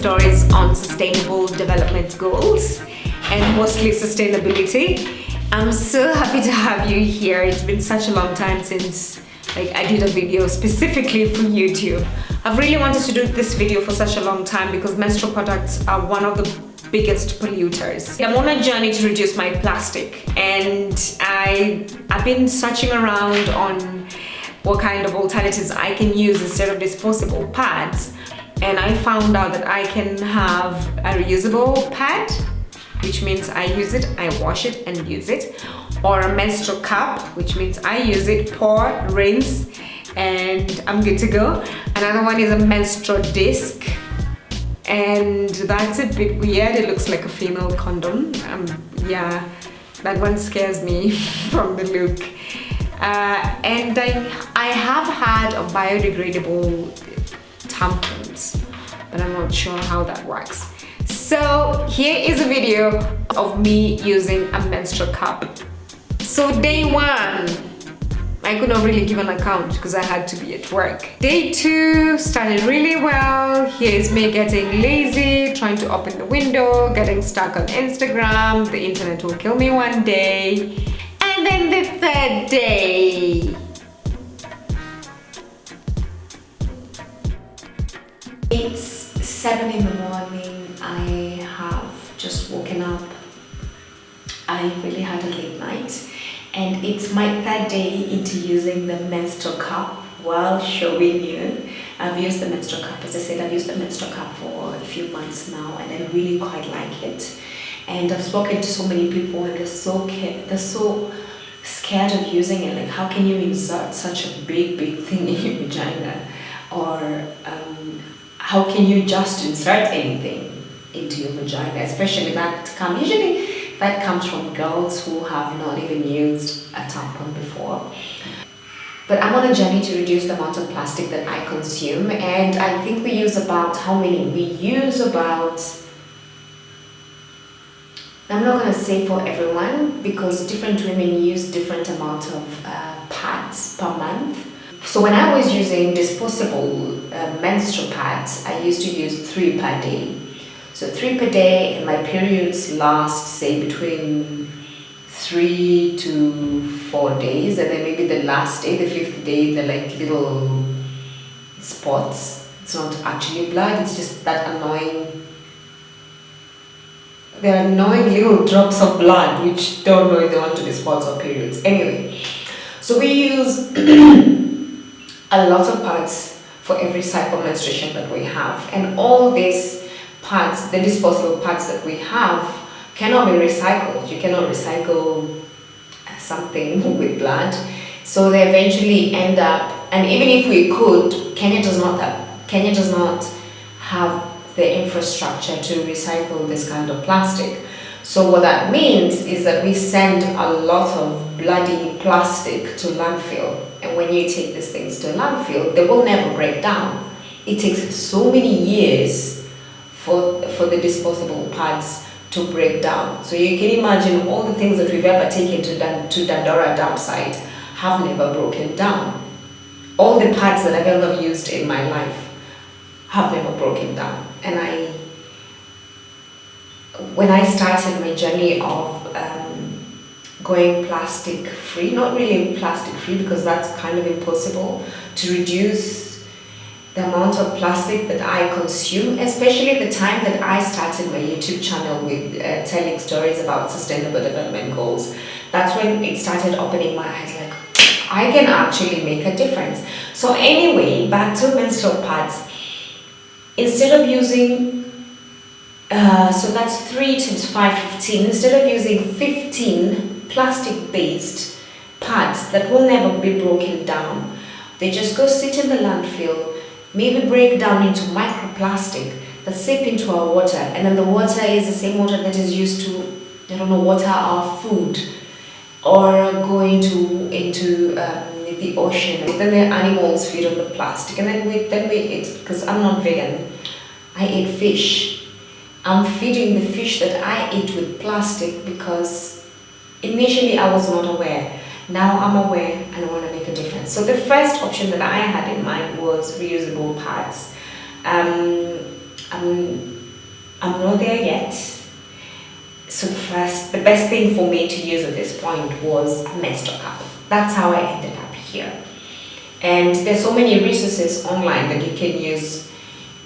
stories on sustainable development goals and mostly sustainability. I'm so happy to have you here. It's been such a long time since I did a video specifically for YouTube. I've really wanted to do this video for such a long time because menstrual products are one of the biggest polluters. I'm on a journey to reduce my plastic, and I've been searching around on what kind of alternatives I can use instead of disposable pads, and I found out that I can have a reusable pad, which means I use it, I wash it and use it, or a menstrual cup, which means I use it, pour, rinse, and I'm good to go. Another one is a menstrual disc, and that's a bit weird. It looks like a female condom. Yeah, that one scares me from the look. And I have had a biodegradable tampons, but I'm not sure how that works. So here is a video of me using a menstrual cup. So day one, I could not really give an account because I had to be at work. Day two started really well. Here's me getting lazy, trying to open the window, getting stuck on Instagram. The internet will kill me one day. And then the third day. It's 7 in the morning. I have just woken up. I really had a late night. And it's my third day into using the menstrual cup while showing you. I've used the menstrual cup, as I said, I've used the menstrual cup for a few months now, and I really quite like it. And I've spoken to so many people, and they're so scared of using it. Like, how can you insert such a big thing in your vagina? Or how can you just insert anything into your vagina? Especially that comes from girls who have not even used a tampon before. But I'm on a journey to reduce the amount of plastic that I consume, and I think we use about I'm not going to say for everyone, because different women use different amount of pads per month. So when I was using disposable menstrual pads, I used to use 3 per day. So 3 per day, and my periods last, say, between 3 to 4 days, and then maybe the last day, the 5th day, they're like little spots. It's not actually blood, it's just that they're annoying little drops of blood, which don't know if they want to be spots or periods. Anyway, so we use a lot of pads for every cycle menstruation that we have, and all these pads, the disposable pads that we have, cannot be recycled. You cannot recycle something with blood, so they eventually end up. And even if we could, Kenya does not have the infrastructure to recycle this kind of plastic. So what that means is that we send a lot of bloody plastic to landfill, and when you take these things to landfill, they will never break down. It takes so many years for the disposable pads to break down. So you can imagine all the things that we've ever taken to Dandora dump site have never broken down. All the pads that I've ever used in my life have never broken down. And when I started my journey of going plastic free, not really plastic free because that's kind of impossible, to reduce the amount of plastic that I consume, especially the time that I started my YouTube channel with telling stories about sustainable development goals. That's when it started opening my eyes, like, I can actually make a difference. So anyway, back to menstrual pads. Instead of using, so that's 3 times 5, 15. Instead of using 15 plastic-based pads that will never be broken down, they just go sit in the landfill, maybe break down into microplastic that seep into our water, and then the water is the same water that is used to, water our food, or go into the ocean. And then the animals feed on the plastic, and then we eat, because I'm not vegan, I eat fish. I'm feeding the fish that I eat with plastic because initially I was not aware. Now I'm aware and I want to make a difference. So the first option that I had in mind was reusable pads. I'm not there yet. So the best thing for me to use at this point was a menstrual cup. That's how I ended up here. And there's so many resources online that you can use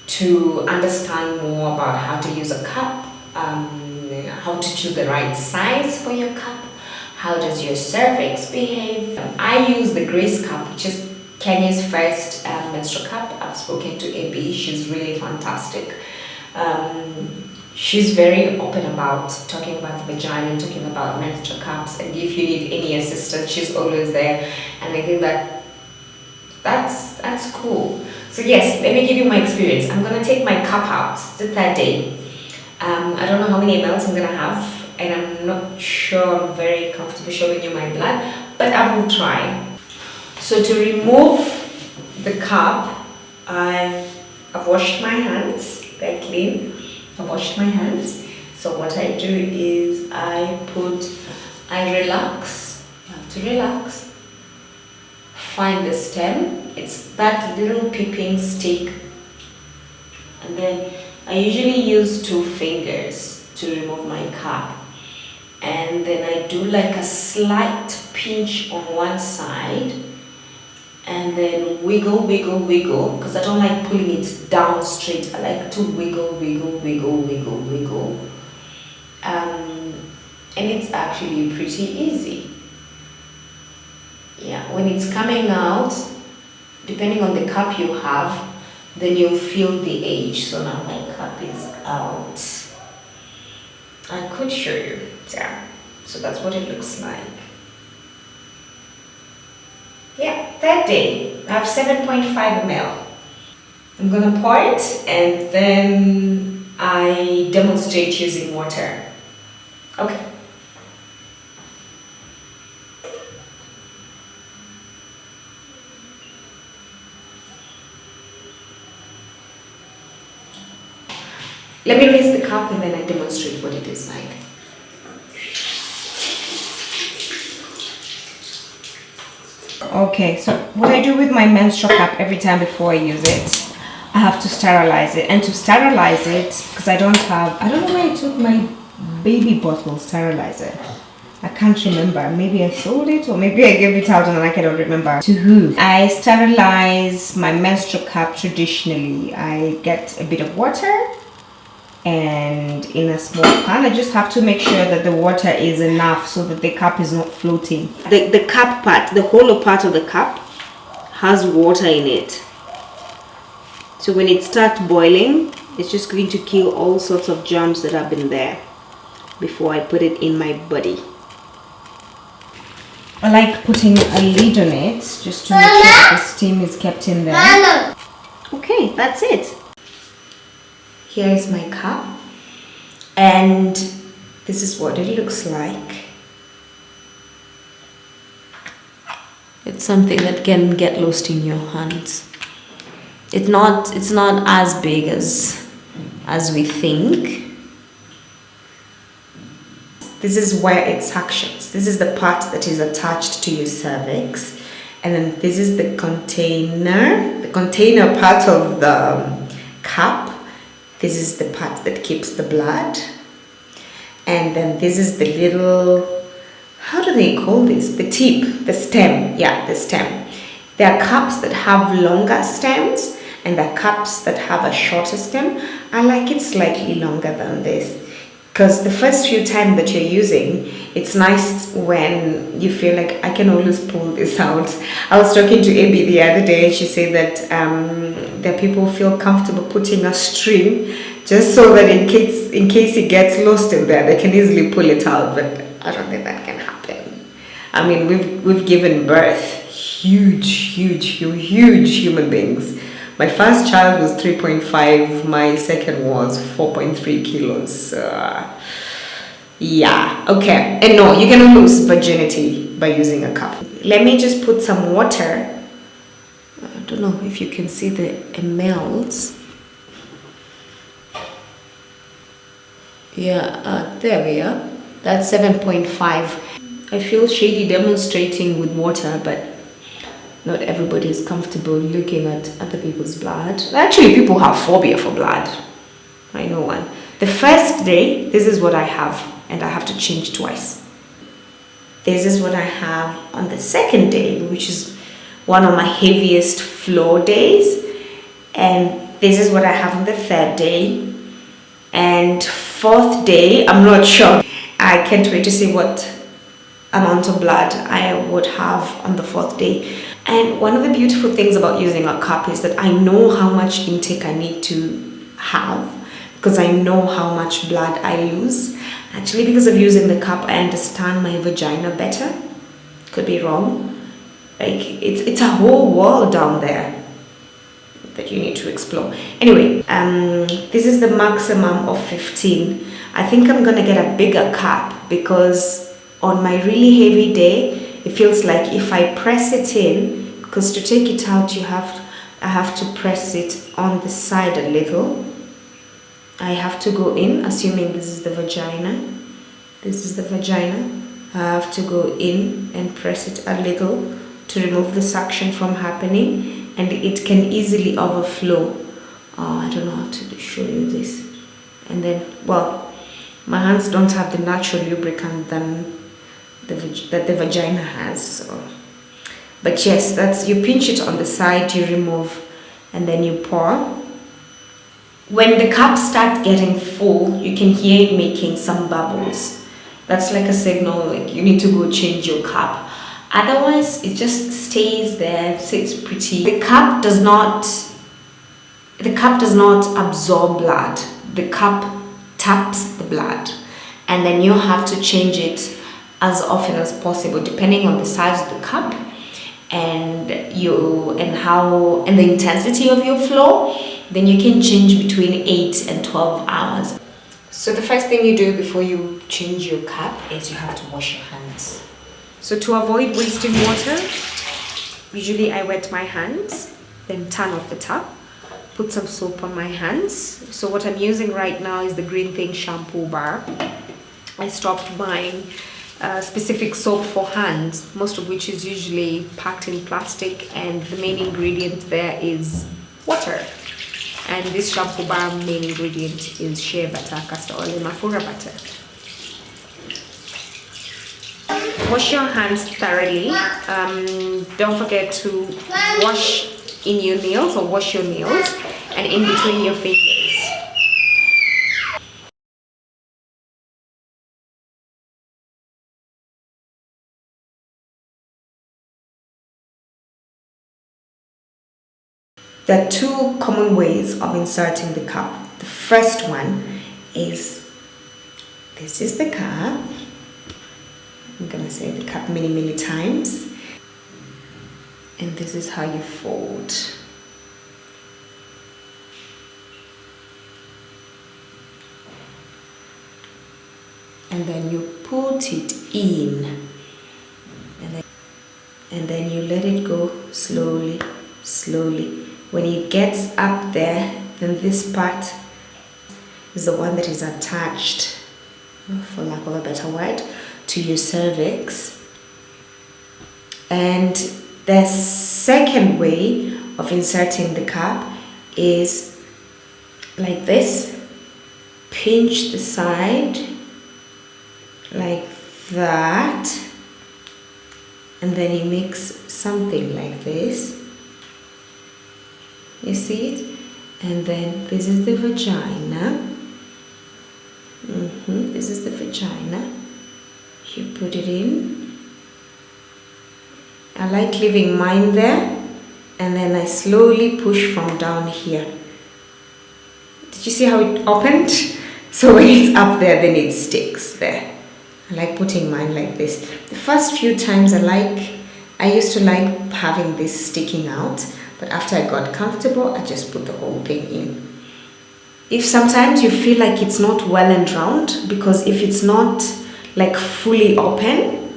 to understand more about how to use a cup, how to choose the right size for your cup, how does your cervix behave. I use the Grace cup, which is Kenya's first menstrual cup. I've spoken to Abby, she's really fantastic. She's very open about talking about the vagina and talking about menstrual cups, and if you need any assistance, she's always there. And I think that's cool. So yes, let me give you my experience. I'm gonna take my cup out the third day. I don't know how many mLs I'm gonna have, and I'm not sure I'm very comfortable showing you my blood, but I will try. So to remove the cup, I've washed my hands, they're clean. I've washed my hands. So what I do is I relax. You have to relax. Find the stem. It's that little peeping stick. And then I usually use 2 fingers to remove my cup. And then I do like a slight pinch on one side. And then wiggle, wiggle, wiggle, because I don't like pulling it down straight. I like to wiggle, wiggle, wiggle, wiggle, wiggle. And it's actually pretty easy. Yeah, when it's coming out, depending on the cup you have, then you'll feel the age. So now my cup is out. I could show you. Yeah, so that's what it looks like. Yeah, that day I have 7.5 ml. I'm gonna pour it and then I demonstrate using water. Okay. Let me raise the cup and then I demonstrate what it is like. Okay, so what I do with my menstrual cup every time before I use it, I have to sterilize it. And to sterilize it, because I don't know where I took my baby bottle sterilizer. I can't remember. Maybe I sold it or maybe I gave it out and I cannot remember to who. I sterilize my menstrual cup traditionally. I get a bit of water and in a small pan. I just have to make sure that the water is enough so that the cup is not floating. The cup part, the hollow part of the cup has water in it. So when it starts boiling, it's just going to kill all sorts of germs that have been there before I put it in my body. I like putting a lid on it just to make sure that the steam is kept in there. Okay, that's it. Here is my cup, and this is what it looks like. It's something that can get lost in your hands. It's not as big as we think. This is where it suctions. This is the part that is attached to your cervix, and then this is the container part of the cup. This is the part that keeps the blood. And then this is the little, how do they call this? The tip, the stem. Yeah, the stem. There are cups that have longer stems and there are cups that have a shorter stem. I like it slightly longer than this, because the first few times that you're using, it's nice when you feel like I can always pull this out. I was talking to Abby the other day and she said that that people feel comfortable putting a string just so that in case it gets lost in there, they can easily pull it out. But I don't think that can happen. I mean, we've given birth huge human beings. My first child was 3.5, my second was 4.3 kilos. Yeah, okay. And no, you cannot lose virginity by using a cup. Let me just put some water. I don't know if you can see the mLs. Yeah, there we are. That's 7.5. I feel shady demonstrating with water, but not everybody is comfortable looking at other people's blood. Actually, people have phobia for blood. I know one. The first day, this is what I have, and I have to change twice. This is what I have on the second day, which is one of my heaviest flow days. And this is what I have on the third day. And fourth day, I'm not sure. I can't wait to see what amount of blood I would have on the fourth day. And one of the beautiful things about using a cup is that I know how much intake I need to have, because I know how much blood I lose. Actually, because of using the cup, I understand my vagina better. Could be wrong. Like, it's a whole world down there that you need to explore. Anyway, this is the maximum of 15. I think I'm gonna get a bigger cup, because on my really heavy day, it feels like if I press it in, because to take it out, I have to press it on the side a little. I have to go in, assuming this is the vagina. This is the vagina. I have to go in and press it a little to remove the suction from happening, and it can easily overflow. Oh, I don't know how to show you this. And then, well, my hands don't have the natural lubricant that the vagina has. So. But yes, that's, you pinch it on the side, you remove, and then you pour. When the cup starts getting full, you can hear it making some bubbles. That's like a signal, like you need to go change your cup. Otherwise, it just stays there, sits pretty. The cup does not absorb blood. The cup taps the blood, and then you have to change it as often as possible, depending on the size of the cup and the intensity of your flow. Then you can change between 8 and 12 hours. So the first thing you do before you change your cup is you have to wash your hands. So to avoid wasting water, usually I wet my hands, then turn off the tap, put some soap on my hands. So what I'm using right now is the Green Thing shampoo bar. I stopped buying specific soap for hands, most of which is usually packed in plastic, and the main ingredient there is water. And this shampoo bar main ingredient is shea butter, castor oil, and mafura butter. Wash your hands thoroughly. Don't forget to wash in your nails, or wash your nails, and in between your fingers. There are two common ways of inserting the cup. The first one is, this is the cup. I'm gonna say the cup many times. And this is how you fold. And then you put it in. And then you let it go slowly. When it gets up there, then this part is the one that is attached, for lack of a better word, to your cervix. And the second way of inserting the cup is like this. Pinch the side like that, and then you mix something like this. You see it? And then this is the vagina. This is the vagina. You put it in. I like leaving mine there, and then I slowly push from down here. Did you see how it opened? So when it's up there, then it sticks there. I like putting mine like this. The first few times I used to like having this sticking out, but after I got comfortable, I just put the whole thing in. If sometimes you feel like it's not well and round, because if it's not like fully open,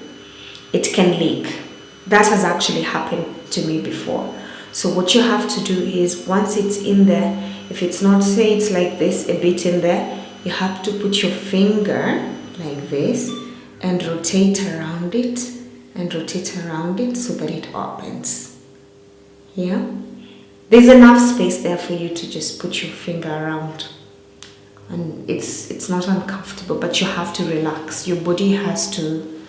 it can leak. That has actually happened to me before. So what you have to do is, once it's in there, if it's not, say it's like this, a bit in there, you have to put your finger like this and rotate around it so that it opens. Yeah, there's enough space there for you to just put your finger around and it's not uncomfortable, but you have to relax. Your body has to,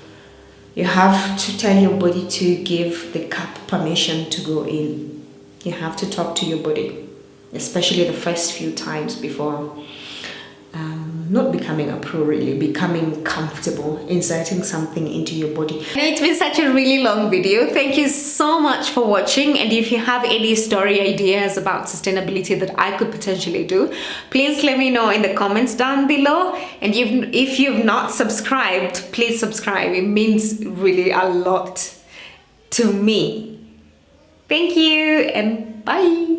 you have to tell your body to give the cup permission to go in. You have to talk to your body, especially the first few times before not becoming a pro, really becoming comfortable inserting something into your body. It's been such a really long video. Thank you so much for watching, and if you have any story ideas about sustainability that I could potentially do, please let me know in the comments down below. And if you've not subscribed, please subscribe. It means really a lot to me. Thank you and bye.